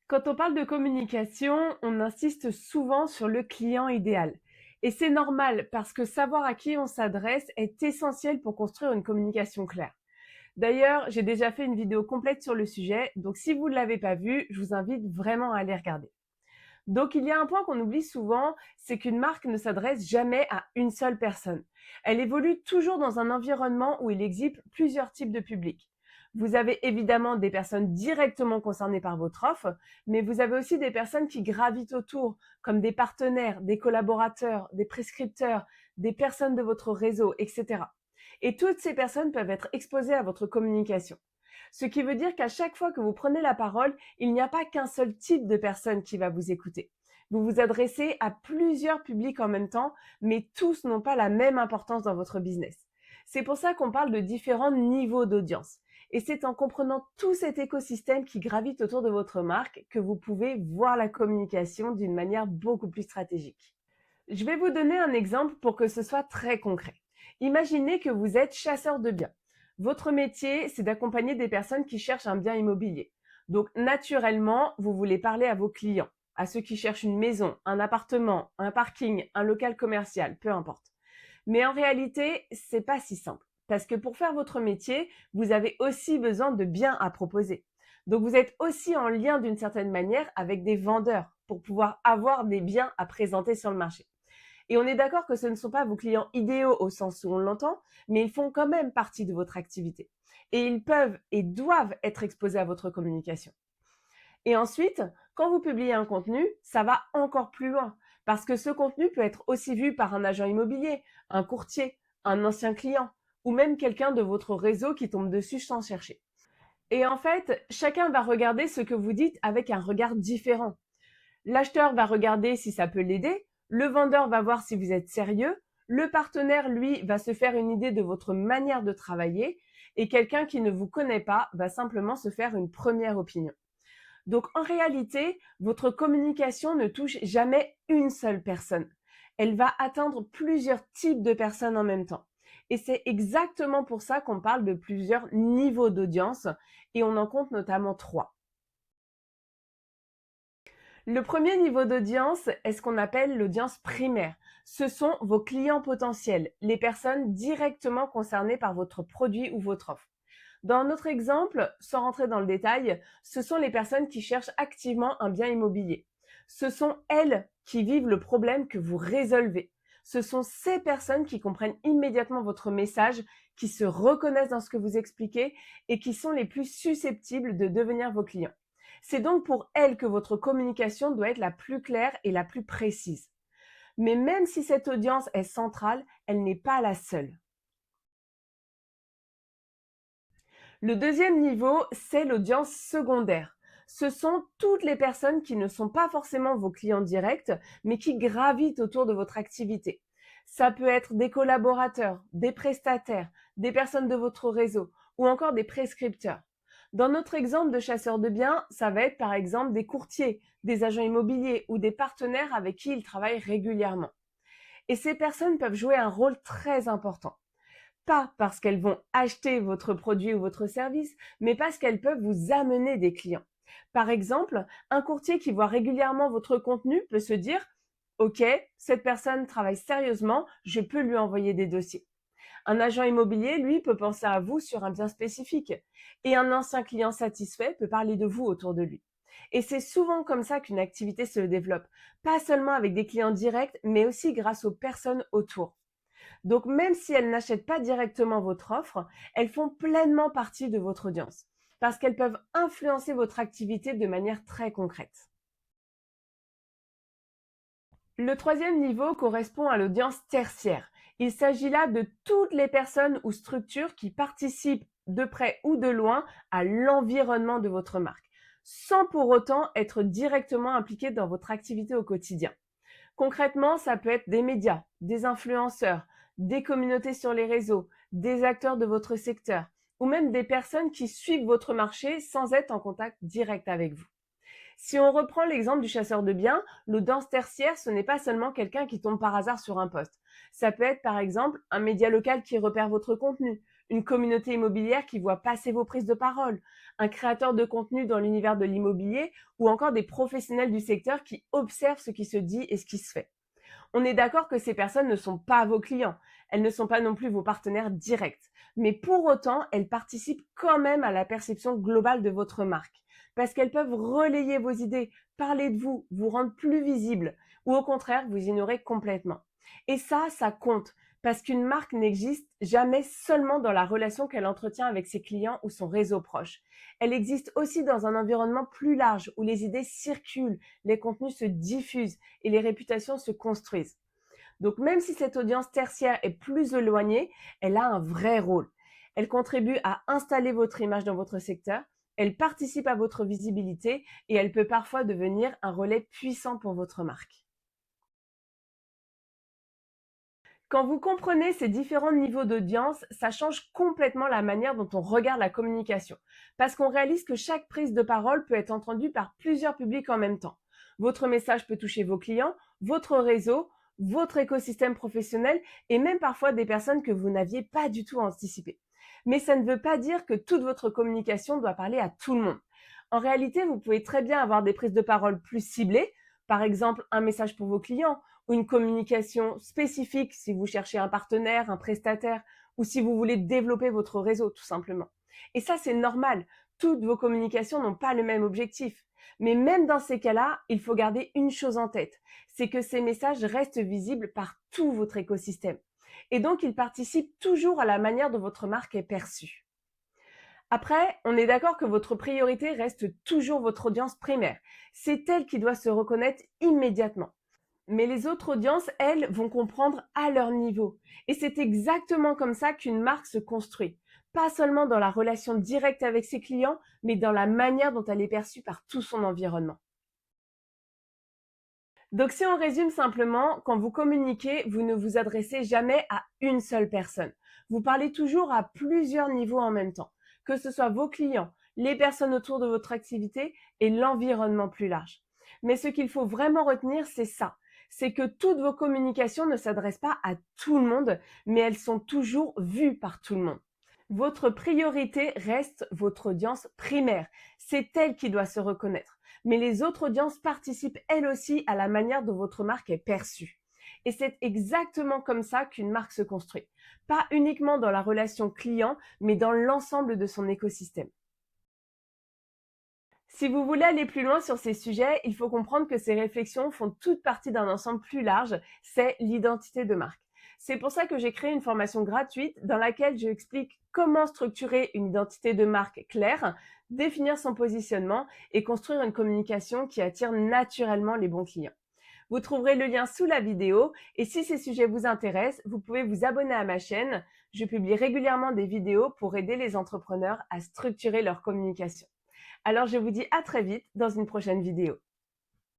Quand on parle de communication, on insiste souvent sur le client idéal. Et c'est normal parce que savoir à qui on s'adresse est essentiel pour construire une communication claire. D'ailleurs, j'ai déjà fait une vidéo complète sur le sujet, donc si vous ne l'avez pas vue, je vous invite vraiment à aller regarder. Donc il y a un point qu'on oublie souvent, c'est qu'une marque ne s'adresse jamais à une seule personne. Elle évolue toujours dans un environnement où il existe plusieurs types de publics. Vous avez évidemment des personnes directement concernées par votre offre, mais vous avez aussi des personnes qui gravitent autour, comme des partenaires, des collaborateurs, des prescripteurs, des personnes de votre réseau, etc. Et toutes ces personnes peuvent être exposées à votre communication. Ce qui veut dire qu'à chaque fois que vous prenez la parole, il n'y a pas qu'un seul type de personne qui va vous écouter. Vous vous adressez à plusieurs publics en même temps, mais tous n'ont pas la même importance dans votre business. C'est pour ça qu'on parle de différents niveaux d'audience. Et c'est en comprenant tout cet écosystème qui gravite autour de votre marque que vous pouvez voir la communication d'une manière beaucoup plus stratégique. Je vais vous donner un exemple pour que ce soit très concret. Imaginez que vous êtes chasseur de biens. Votre métier, c'est d'accompagner des personnes qui cherchent un bien immobilier. Donc, naturellement, vous voulez parler à vos clients, à ceux qui cherchent une maison, un appartement, un parking, un local commercial, peu importe. Mais en réalité, c'est pas si simple. Parce que pour faire votre métier, vous avez aussi besoin de biens à proposer. Donc, vous êtes aussi en lien d'une certaine manière avec des vendeurs pour pouvoir avoir des biens à présenter sur le marché. Et on est d'accord que ce ne sont pas vos clients idéaux au sens où on l'entend, mais ils font quand même partie de votre activité. Et ils peuvent et doivent être exposés à votre communication. Et ensuite, quand vous publiez un contenu, ça va encore plus loin. Parce que ce contenu peut être aussi vu par un agent immobilier, un courtier, un ancien client, ou même quelqu'un de votre réseau qui tombe dessus sans chercher. Et en fait, chacun va regarder ce que vous dites avec un regard différent. L'acheteur va regarder si ça peut l'aider, le vendeur va voir si vous êtes sérieux, le partenaire, lui, va se faire une idée de votre manière de travailler et quelqu'un qui ne vous connaît pas va simplement se faire une première opinion. Donc en réalité, votre communication ne touche jamais une seule personne. Elle va atteindre plusieurs types de personnes en même temps. Et c'est exactement pour ça qu'on parle de plusieurs niveaux d'audience et on en compte notamment trois. Le premier niveau d'audience est ce qu'on appelle l'audience primaire. Ce sont vos clients potentiels, les personnes directement concernées par votre produit ou votre offre. Dans notre exemple, sans rentrer dans le détail, ce sont les personnes qui cherchent activement un bien immobilier. Ce sont elles qui vivent le problème que vous résolvez. Ce sont ces personnes qui comprennent immédiatement votre message, qui se reconnaissent dans ce que vous expliquez et qui sont les plus susceptibles de devenir vos clients. C'est donc pour elles que votre communication doit être la plus claire et la plus précise. Mais même si cette audience est centrale, elle n'est pas la seule. Le deuxième niveau, c'est l'audience secondaire. Ce sont toutes les personnes qui ne sont pas forcément vos clients directs, mais qui gravitent autour de votre activité. Ça peut être des collaborateurs, des prestataires, des personnes de votre réseau ou encore des prescripteurs. Dans notre exemple de chasseur de biens, ça va être par exemple des courtiers, des agents immobiliers ou des partenaires avec qui ils travaillent régulièrement. Et ces personnes peuvent jouer un rôle très important. Pas parce qu'elles vont acheter votre produit ou votre service, mais parce qu'elles peuvent vous amener des clients. Par exemple, un courtier qui voit régulièrement votre contenu peut se dire OK, cette personne travaille sérieusement, je peux lui envoyer des dossiers. Un agent immobilier, lui, peut penser à vous sur un bien spécifique. Et un ancien client satisfait peut parler de vous autour de lui. Et c'est souvent comme ça qu'une activité se développe. Pas seulement avec des clients directs, mais aussi grâce aux personnes autour. Donc même si elles n'achètent pas directement votre offre, elles font pleinement partie de votre audience parce qu'elles peuvent influencer votre activité de manière très concrète. Le troisième niveau correspond à l'audience tertiaire. Il s'agit là de toutes les personnes ou structures qui participent de près ou de loin à l'environnement de votre marque, sans pour autant être directement impliquées dans votre activité au quotidien. Concrètement, ça peut être des médias, des influenceurs, des communautés sur les réseaux, des acteurs de votre secteur, ou même des personnes qui suivent votre marché sans être en contact direct avec vous. Si on reprend l'exemple du chasseur de biens, l'audience tertiaire, ce n'est pas seulement quelqu'un qui tombe par hasard sur un post. Ça peut être par exemple un média local qui repère votre contenu, une communauté immobilière qui voit passer vos prises de parole, un créateur de contenu dans l'univers de l'immobilier ou encore des professionnels du secteur qui observent ce qui se dit et ce qui se fait. On est d'accord que ces personnes ne sont pas vos clients, elles ne sont pas non plus vos partenaires directs, mais pour autant, elles participent quand même à la perception globale de votre marque, parce qu'elles peuvent relayer vos idées, parler de vous, vous rendre plus visible, ou au contraire, vous ignorer complètement. Et ça compte, parce qu'une marque n'existe jamais seulement dans la relation qu'elle entretient avec ses clients ou son réseau proche. Elle existe aussi dans un environnement plus large où les idées circulent, les contenus se diffusent et les réputations se construisent. Donc même si cette audience tertiaire est plus éloignée, elle a un vrai rôle. Elle contribue à installer votre image dans votre secteur, elle participe à votre visibilité et elle peut parfois devenir un relais puissant pour votre marque. Quand vous comprenez ces différents niveaux d'audience, ça change complètement la manière dont on regarde la communication. Parce qu'on réalise que chaque prise de parole peut être entendue par plusieurs publics en même temps. Votre message peut toucher vos clients, votre réseau, votre écosystème professionnel et même parfois des personnes que vous n'aviez pas du tout anticipées. Mais ça ne veut pas dire que toute votre communication doit parler à tout le monde. En réalité, vous pouvez très bien avoir des prises de parole plus ciblées, par exemple un message pour vos clients ou une communication spécifique si vous cherchez un partenaire, un prestataire ou si vous voulez développer votre réseau tout simplement. Et ça, c'est normal. Toutes vos communications n'ont pas le même objectif. Mais même dans ces cas-là, il faut garder une chose en tête, c'est que ces messages restent visibles par tout votre écosystème. Et donc, ils participent toujours à la manière dont votre marque est perçue. Après, on est d'accord que votre priorité reste toujours votre audience primaire. C'est elle qui doit se reconnaître immédiatement. Mais les autres audiences, elles, vont comprendre à leur niveau. Et c'est exactement comme ça qu'une marque se construit. Pas seulement dans la relation directe avec ses clients, mais dans la manière dont elle est perçue par tout son environnement. Donc si on résume simplement, quand vous communiquez, vous ne vous adressez jamais à une seule personne. Vous parlez toujours à plusieurs niveaux en même temps, que ce soit vos clients, les personnes autour de votre activité et l'environnement plus large. Mais ce qu'il faut vraiment retenir, c'est ça. C'est que toutes vos communications ne s'adressent pas à tout le monde, mais elles sont toujours vues par tout le monde. Votre priorité reste votre audience primaire. C'est elle qui doit se reconnaître. Mais les autres audiences participent elles aussi à la manière dont votre marque est perçue. Et c'est exactement comme ça qu'une marque se construit. Pas uniquement dans la relation client, mais dans l'ensemble de son écosystème. Si vous voulez aller plus loin sur ces sujets, il faut comprendre que ces réflexions font toute partie d'un ensemble plus large, c'est l'identité de marque. C'est pour ça que j'ai créé une formation gratuite dans laquelle je explique comment structurer une identité de marque claire, définir son positionnement et construire une communication qui attire naturellement les bons clients. Vous trouverez le lien sous la vidéo et si ces sujets vous intéressent, vous pouvez vous abonner à ma chaîne. Je publie régulièrement des vidéos pour aider les entrepreneurs à structurer leur communication. Alors je vous dis à très vite dans une prochaine vidéo.